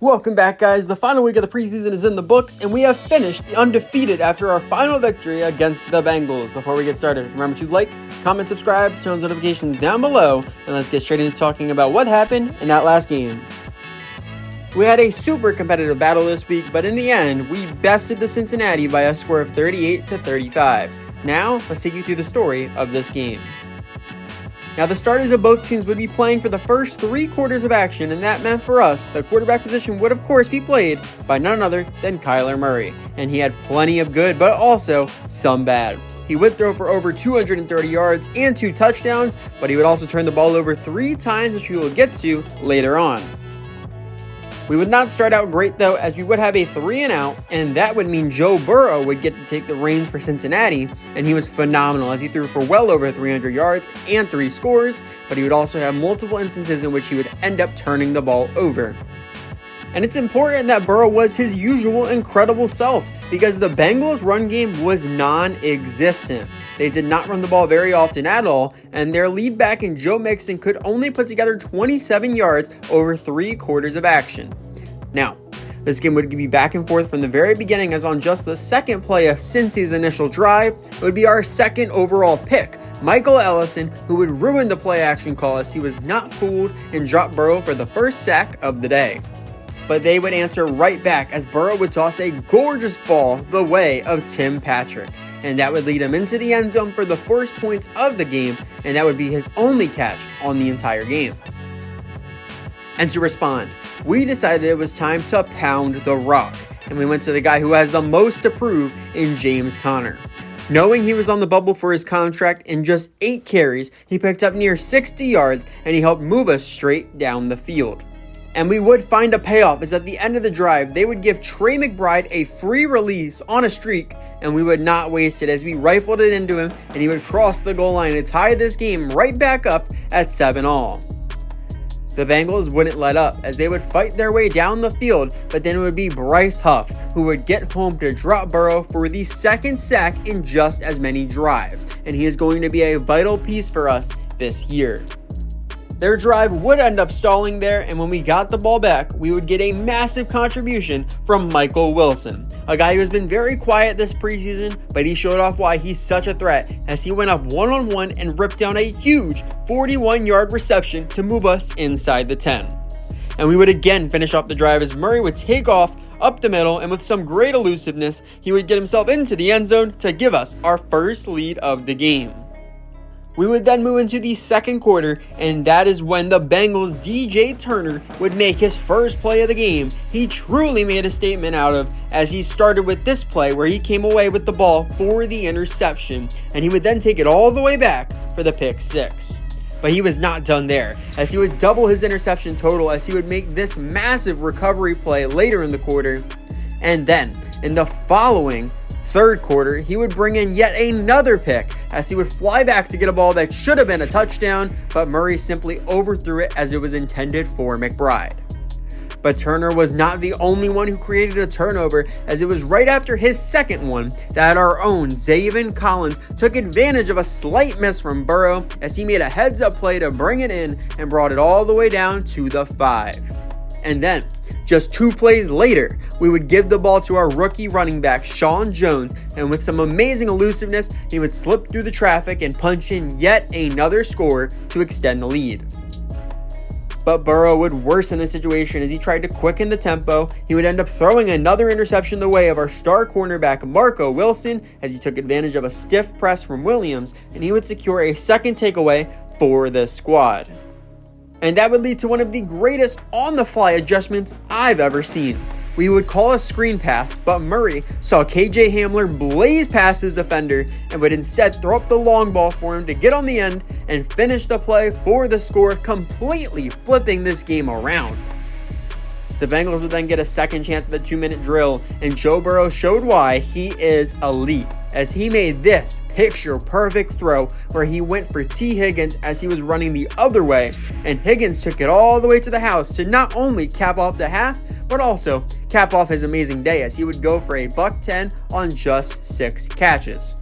Welcome back, guys. The final week of the preseason is in the books, and we have finished the undefeated after our final victory against the Bengals. Before we get started, remember to like, comment, subscribe, turn on notifications down below, and let's get straight into talking about what happened in that last game. We had a super competitive battle this week, but in the end, we bested the Cincinnati by a score of 38-35. Now, let's take you through the story of this game. Now, the starters of both teams would be playing for the first 3 quarters of action, and that meant for us, the quarterback position would of course be played by none other than Kyler Murray. And he had plenty of good, but also some bad. He would throw for over 230 yards and 2 touchdowns, but he would also turn the ball over 3 times, which we will get to later on. We would not start out great though, as we would have a 3-and-out, and that would mean Joe Burrow would get to take the reins for Cincinnati, and he was phenomenal as he threw for well over 300 yards and 3 scores, but he would also have multiple instances in which he would end up turning the ball over. And it's important that Burrow was his usual incredible self, because the Bengals' run game was non-existent. They did not run the ball very often at all, and their lead back in Joe Mixon could only put together 27 yards over 3 quarters of action. Now, this game would be back and forth from the very beginning, as on just the second play of Cincy's initial drive, it would be our second overall pick, Michael Ellison, who would ruin the play action call as he was not fooled and dropped Burrow for the first sack of the day. But they would answer right back as Burrow would toss a gorgeous ball the way of Tim Patrick. And that would lead him into the end zone for the first points of the game, and that would be his only catch on the entire game. And to respond, we decided it was time to pound the rock, and we went to the guy who has the most to prove in James Conner. Knowing he was on the bubble for his contract, in just 8 carries, he picked up near 60 yards, and he helped move us straight down the field. And we would find a payoff, as at the end of the drive, they would give Trey McBride a free release on a streak, and we would not waste it as we rifled it into him, and he would cross the goal line to tie this game right back up at 7-all. The Bengals wouldn't let up, as they would fight their way down the field, but then it would be Bryce Huff who would get home to drop Burrow for the second sack in just as many drives, and he is going to be a vital piece for us this year. Their drive would end up stalling there, and when we got the ball back, we would get a massive contribution from Michael Wilson, a guy who has been very quiet this preseason, but he showed off why he's such a threat as he went up one-on-one and ripped down a huge 41-yard reception to move us inside the 10. And we would again finish off the drive as Murray would take off up the middle, and with some great elusiveness, he would get himself into the end zone to give us our first lead of the game. We would then move into the second quarter, and that is when the Bengals' DJ Turner would make his first play of the game. He truly made a statement out of, as he started with this play where he came away with the ball for the interception, and he would then take it all the way back for the pick 6. But he was not done there, as he would double his interception total as he would make this massive recovery play later in the quarter. And then, in the following third quarter, he would bring in yet another pick as he would fly back to get a ball that should have been a touchdown, but Murray simply overthrew it as it was intended for McBride. But Turner was not the only one who created a turnover, as it was right after his second one that our own Zaven Collins took advantage of a slight miss from Burrow as he made a heads-up play to bring it in and brought it all the way down to the 5. And then, just 2 plays later, we would give the ball to our rookie running back, Sean Jones, and with some amazing elusiveness, he would slip through the traffic and punch in yet another score to extend the lead. But Burrow would worsen the situation as he tried to quicken the tempo. He would end up throwing another interception the way of our star cornerback, Marco Wilson, as he took advantage of a stiff press from Williams, and he would secure a second takeaway for the squad. And that would lead to one of the greatest on-the-fly adjustments I've ever seen. We would call a screen pass, but Murray saw KJ Hamler blaze past his defender and would instead throw up the long ball for him to get on the end and finish the play for the score, completely flipping this game around. The Bengals would then get a second chance at the 2-minute drill, and Joe Burrow showed why he is elite, as he made this picture-perfect throw where he went for T. Higgins as he was running the other way, and Higgins took it all the way to the house to not only cap off the half, but also cap off his amazing day as he would go for a $110 on just 6 catches.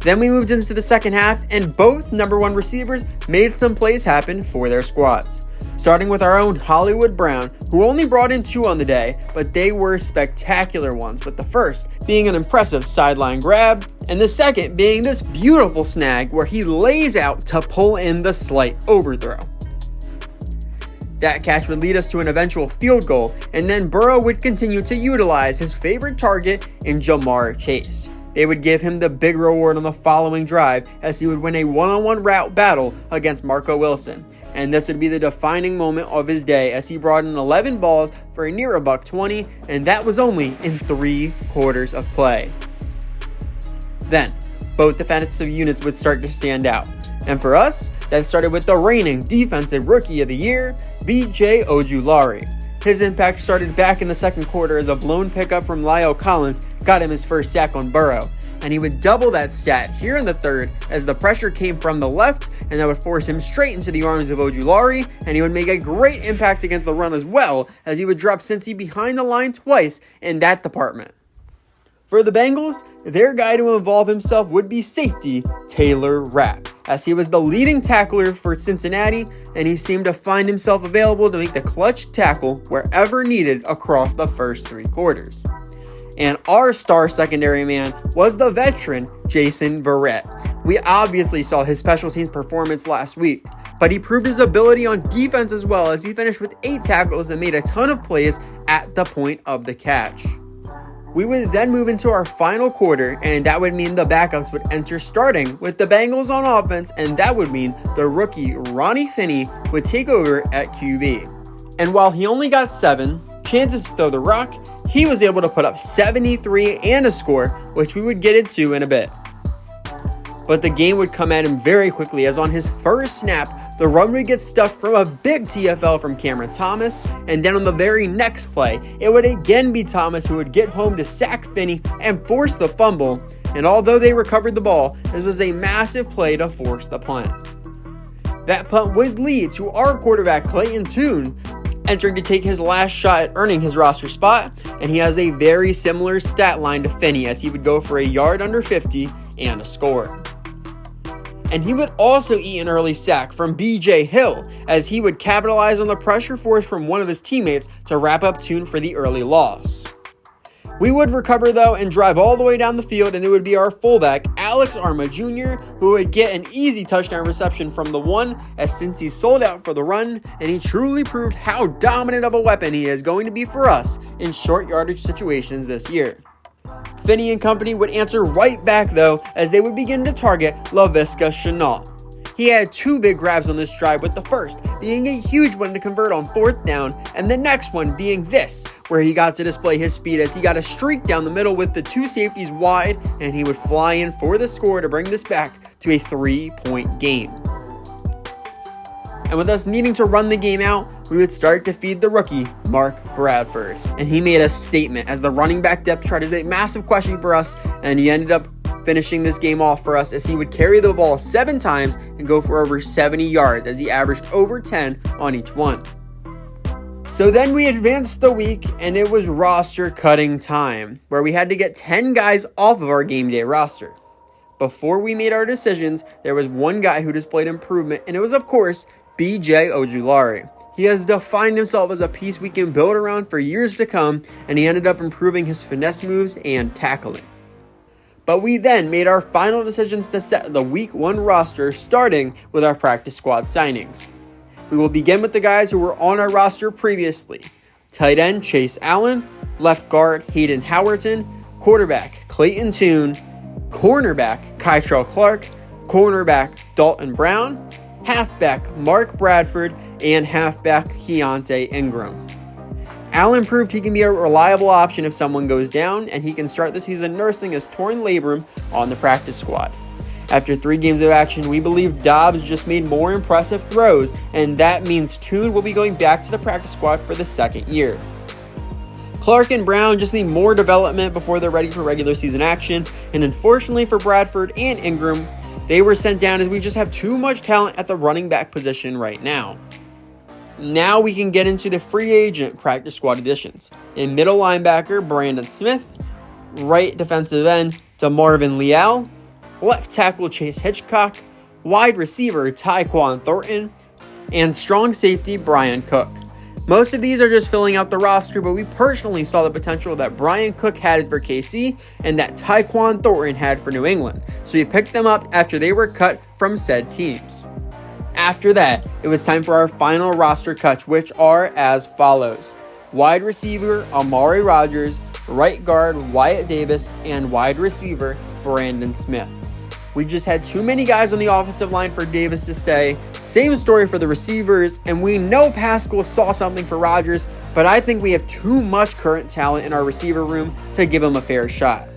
Then we moved into the second half, and both number 1 receivers made some plays happen for their squads. starting with our own Hollywood Brown, who only brought in 2 on the day, but they were spectacular ones, with the first being an impressive sideline grab, and the second being this beautiful snag where he lays out to pull in the slight overthrow. That catch would lead us to an eventual field goal, and then Burrow would continue to utilize his favorite target in Jamar Chase. They would give him the big reward on the following drive as he would win a one-on-one route battle against Marco Wilson. And this would be the defining moment of his day as he brought in 11 balls for a near $120, and that was only in 3 quarters of play. Then, both defensive units would start to stand out. And for us, that started with the reigning Defensive Rookie of the Year, B.J. Ojulari. His impact started back in the second quarter as a blown pickup from Lyle Collins got him his first sack on Burrow. And he would double that stat here in the third as the pressure came from the left, and that would force him straight into the arms of Ojulari, and he would make a great impact against the run as well, as he would drop Cincy behind the line twice in that department. For the Bengals, their guy to involve himself would be safety Taylor Rapp, as he was the leading tackler for Cincinnati, and he seemed to find himself available to make the clutch tackle wherever needed across the first 3 quarters. And our star secondary man was the veteran Jason Verrett. We obviously saw his special teams performance last week, but he proved his ability on defense as well, as he finished with 8 tackles and made a ton of plays at the point of the catch. We would then move into our final quarter, and that would mean the backups would enter, starting with the Bengals on offense, and that would mean the rookie Ronnie Finney would take over at QB. And while he only got 7 chances to throw the rock, he was able to put up 73 and a score, which we would get into in a bit. But the game would come at him very quickly, as on his first snap, the run would get stuffed from a big TFL from Cameron Thomas, and then on the very next play, it would again be Thomas who would get home to sack Finney and force the fumble, and although they recovered the ball, this was a massive play to force the punt. That punt would lead to our quarterback Clayton Tune entering to take his last shot at earning his roster spot, and he has a very similar stat line to Finney, as he would go for a yard under 50 and a score. And he would also eat an early sack from B.J. Hill, as he would capitalize on the pressure force from one of his teammates to wrap up Tune for the early loss. We would recover though and drive all the way down the field, and it would be our fullback Alex Arma Jr. who would get an easy touchdown reception from the one, as since he sold out for the run, and he truly proved how dominant of a weapon he is going to be for us in short yardage situations this year. Finney and company would answer right back though, as they would begin to target Laviska Shenault. He had 2 big grabs on this drive, with the first being a huge one to convert on 4th down, and the next one being this, where he got to display his speed as he got a streak down the middle with the 2 safeties wide, and he would fly in for the score to bring this back to a 3-point game. And with us needing to run the game out, we would start to feed the rookie, Mark Bradford. And he made a statement, as the running back depth chart is a massive question for us, and he ended up finishing this game off for us, as he would carry the ball 7 times and go for over 70 yards, as he averaged over 10 on each one. So then we advanced the week, and it was roster cutting time, where we had to get 10 guys off of our game day roster. Before we made our decisions, there was one guy who displayed improvement, and it was, of course, B.J. Ojulari. He has defined himself as a piece we can build around for years to come, and he ended up improving his finesse moves and tackling. But we then made our final decisions to set the Week 1 roster, starting with our practice squad signings. We will begin with the guys who were on our roster previously. Tight end Chase Allen, left guard Hayden Howerton, quarterback Clayton Tune, cornerback Kytrell Clark, cornerback Dalton Brown, halfback Mark Bradford, and halfback Keontae Ingram. Allen proved he can be a reliable option if someone goes down, and he can start the season nursing his torn labrum on the practice squad. After 3 games of action, we believe Dobbs just made more impressive throws, and that means Tune will be going back to the practice squad for the 2nd year. Clark and Brown just need more development before they're ready for regular season action, and unfortunately for Bradford and Ingram, they were sent down as we just have too much talent at the running back position right now. Now we can get into the free agent practice squad additions. In middle linebacker, Brandon Smith. Right defensive end, DeMarvin Leal. Left tackle, Chase Hitchcock. Wide receiver, Tyquan Thornton. and strong safety Brian Cook. Most of these are just filling out the roster, but we personally saw the potential that Brian Cook had for KC and that Tyquan Thornton had for New England, so we picked them up after they were cut from said teams. After that, it was time for our final roster cuts, which are as follows: wide receiver Amari Rodgers, right guard Wyatt Davis, and wide receiver Brandon Smith. We just had too many guys on the offensive line for Davis to stay. Same story for the receivers, and we know Pascal saw something for Rodgers, but I think we have too much current talent in our receiver room to give him a fair shot.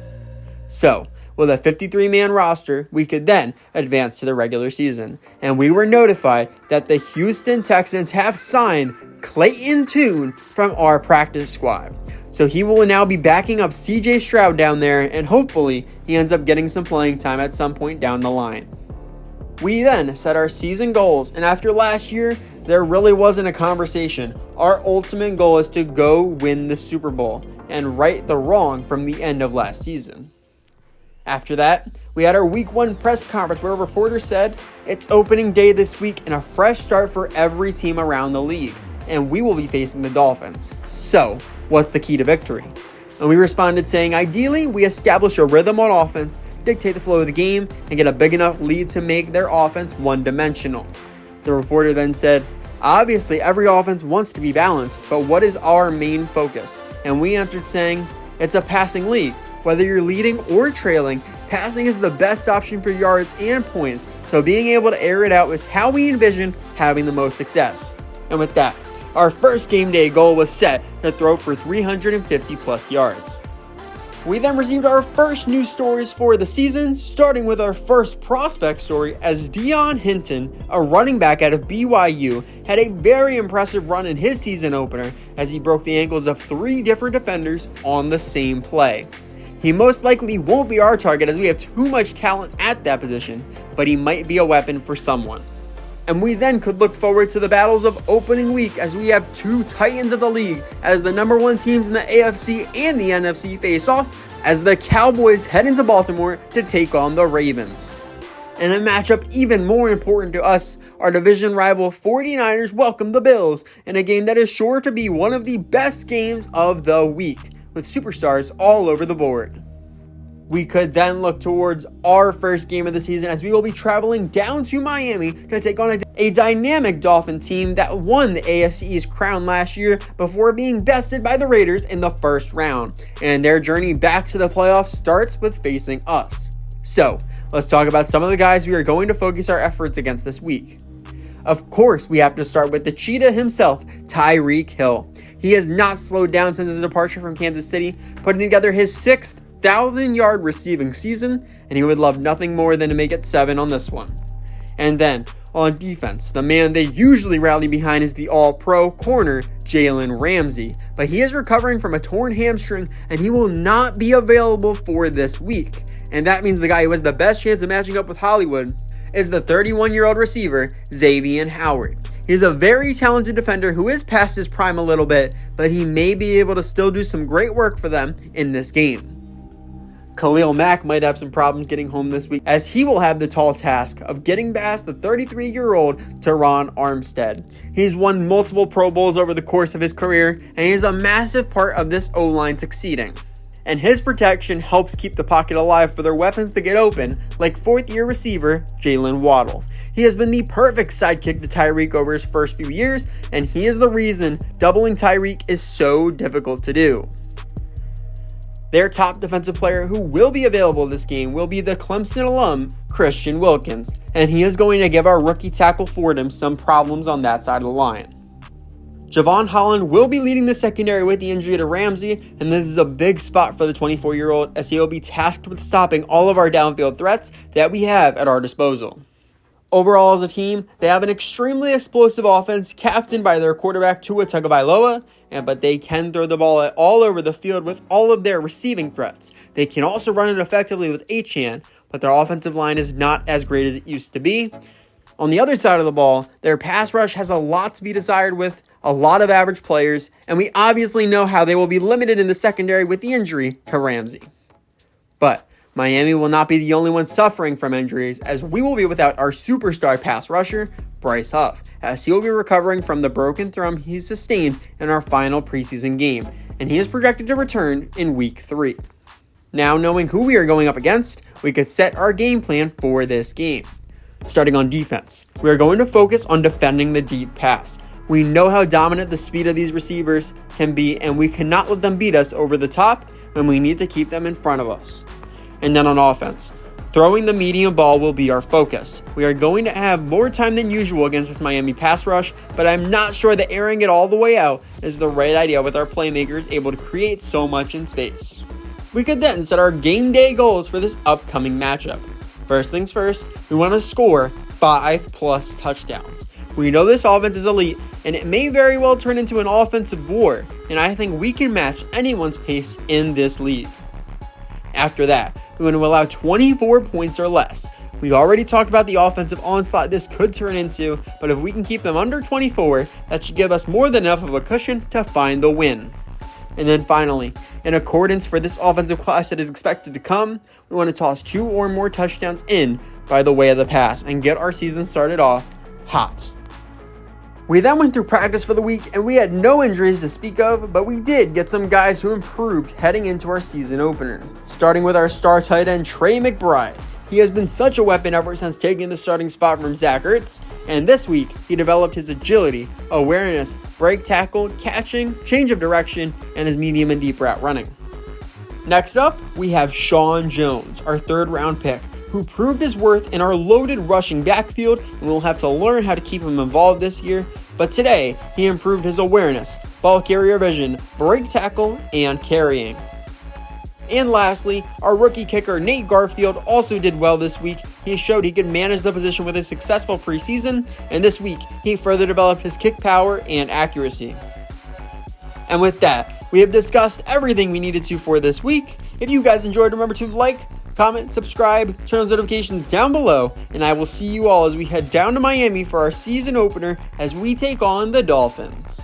So, with a 53-man roster, we could then advance to the regular season, and we were notified that the Houston Texans have signed Clayton Tune from our practice squad. So he will now be backing up CJ Stroud down there, and hopefully he ends up getting some playing time at some point down the line. We then set our season goals, and after last year, there really wasn't a conversation. Our ultimate goal is to go win the Super Bowl and right the wrong from the end of last season. After that, we had our week 1 press conference where a reporter said, "It's opening day this week and a fresh start for every team around the league, and we will be facing the Dolphins. So, what's the key to victory?" And we responded saying, ideally, we establish a rhythm on offense, dictate the flow of the game, and get a big enough lead to make their offense one-dimensional. The reporter then said, obviously every offense wants to be balanced, but what is our main focus? And we answered saying, it's a passing league. Whether you're leading or trailing, passing is the best option for yards and points, so being able to air it out is how we envision having the most success. And with that, our first game day goal was set to throw for 350 plus yards. We then received our first news stories for the season, starting with our first prospect story as Deion Hinton, a running back out of BYU, had a very impressive run in his season opener as he broke the ankles of 3 different defenders on the same play. He most likely won't be our target as we have too much talent at that position, but he might be a weapon for someone. And we then could look forward to the battles of opening week as we have 2 titans of the league as the number 1 teams in the AFC and the NFC face off as the Cowboys head into Baltimore to take on the Ravens. In a matchup even more important to us, our division rival 49ers welcome the Bills in a game that is sure to be one of the best games of the week, with superstars all over the board. We could then look towards our first game of the season as we will be traveling down to Miami to take on a dynamic Dolphin team that won the AFC East crown last year before being bested by the Raiders in the first round. And their journey back to the playoffs starts with facing us. So, let's talk about some of the guys we are going to focus our efforts against this week. Of course, we have to start with the cheetah himself, Tyreek Hill. He has not slowed down since his departure from Kansas City, putting together his 6th 1,000-yard receiving season, and he would love nothing more than to make it 7 on this one. And then, on defense, the man they usually rally behind is the all-pro corner, Jalen Ramsey, but he is recovering from a torn hamstring, and he will not be available for this week. And that means the guy who has the best chance of matching up with Hollywood is the 31-year-old receiver, Xavier Howard. He's a very talented defender who is past his prime a little bit, but he may be able to still do some great work for them in this game. Khalil Mack might have some problems getting home this week as he will have the tall task of getting past the 33-year-old Teron Armstead. He's won multiple Pro Bowls over the course of his career, and he is a massive part of this O-line succeeding. And his protection helps keep the pocket alive for their weapons to get open, like 4th-year receiver Jalen Waddle. He has been the perfect sidekick to Tyreek over his first few years, and he is the reason doubling Tyreek is so difficult to do. Their top defensive player who will be available this game will be the Clemson alum, Christian Wilkins, and he is going to give our rookie tackle Fordham some problems on that side of the line. Javon Holland will be leading the secondary with the injury to Ramsey, and this is a big spot for the 24-year-old as he will be tasked with stopping all of our downfield threats that we have at our disposal. Overall, as a team, they have an extremely explosive offense captained by their quarterback Tua Tagovailoa, but they can throw the ball all over the field with all of their receiving threats. They can also run it effectively with Achane, but their offensive line is not as great as it used to be. On the other side of the ball, their pass rush has a lot to be desired with a lot of average players, and we obviously know how they will be limited in the secondary with the injury to Ramsey. But Miami will not be the only one suffering from injuries, as we will be without our superstar pass rusher, Bryce Huff, as he will be recovering from the broken thumb he sustained in our final preseason game, and he is projected to return in Week 3. Now, knowing who we are going up against, we could set our game plan for this game. Starting on defense, we are going to focus on defending the deep pass. We know how dominant the speed of these receivers can be, and we cannot let them beat us over the top when we need to keep them in front of us. And then on offense, throwing the medium ball will be our focus. We are going to have more time than usual against this Miami pass rush, but I'm not sure that airing it all the way out is the right idea with our playmakers able to create so much in space. We could then set our game day goals for this upcoming matchup. First things first, we want to score 5+ touchdowns. We know this offense is elite, and it may very well turn into an offensive war, and I think we can match anyone's pace in this league. After that, we want to allow 24 points or less. We already talked about the offensive onslaught this could turn into, but if we can keep them under 24, that should give us more than enough of a cushion to find the win. And then finally, in accordance for this offensive clash that is expected to come, we want to toss 2 or more touchdowns in by the way of the pass and get our season started off hot. We then went through practice for the week and we had no injuries to speak of, but we did get some guys who improved heading into our season opener. Starting with our star tight end Trey McBride. He has been such a weapon ever since taking the starting spot from Zach Ertz, and this week he developed his agility, awareness, break tackle, catching, change of direction, and his medium and deep route running. Next up, we have Sean Jones, our 3rd round pick, who proved his worth in our loaded rushing backfield, and we'll have to learn how to keep him involved this year, but today he improved his awareness, ball carrier vision, break tackle, and carrying. And lastly, our rookie kicker Nate Garfield also did well this week. He showed he could manage the position with a successful preseason, and this week he further developed his kick power and accuracy. And with that, we have discussed everything we needed to for this week. If you guys enjoyed, remember to like, comment, subscribe, turn on notifications down below, and I will see you all as we head down to Miami for our season opener as we take on the Dolphins.